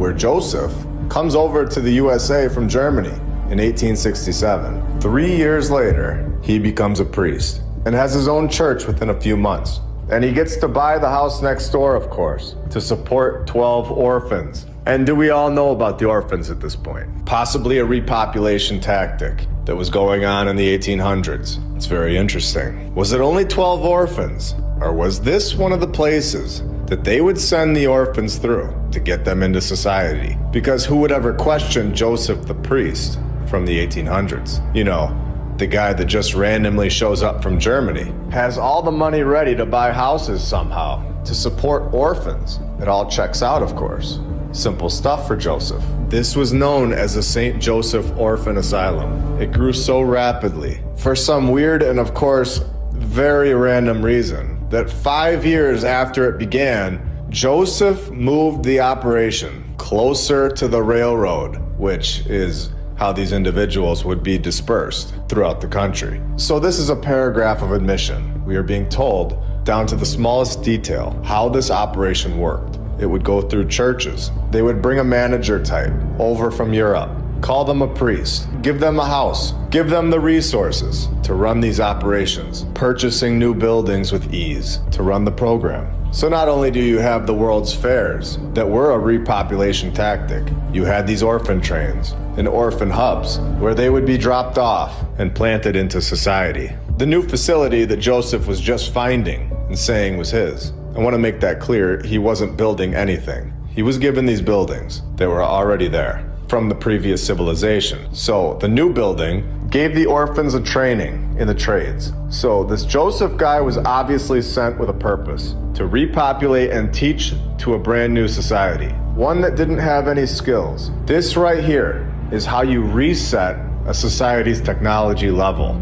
where Joseph comes over to the USA from Germany in 1867. 3 years later, he becomes a priest and has his own church within a few months. And he gets to buy the house next door, of course, to support 12 orphans. And do we all know about the orphans at this point? Possibly a repopulation tactic that was going on in the 1800s. It's very interesting. Was it only 12 orphans? Or was this one of the places that they would send the orphans through to get them into society? Because who would ever question Joseph the priest from the 1800s? You know, the guy that just randomly shows up from Germany, has all the money ready to buy houses somehow, to support orphans. It all checks out, of course. Simple stuff for Joseph. This was known as the St. Joseph Orphan Asylum. It grew so rapidly, for some weird and of course very random reason, that 5 years after it began, Joseph moved the operation closer to the railroad, which is how these individuals would be dispersed throughout the country. So this is a paragraph of admission. We are being told, down to the smallest detail, how this operation worked. It would go through churches. They would bring a manager type over from Europe, call them a priest, give them a house, give them the resources to run these operations, purchasing new buildings with ease to run the program. So not only do you have the world's fairs that were a repopulation tactic, you had these orphan trains and orphan hubs where they would be dropped off and planted into society. The new facility that Joseph was just finding and saying was his. I want to make that clear, he wasn't building anything. He was given these buildings that were already there from the previous civilization. So the new building gave the orphans a training in the trades. So this Joseph guy was obviously sent with a purpose, to repopulate and teach to a brand new society, one that didn't have any skills. This right here is how you reset a society's technology level.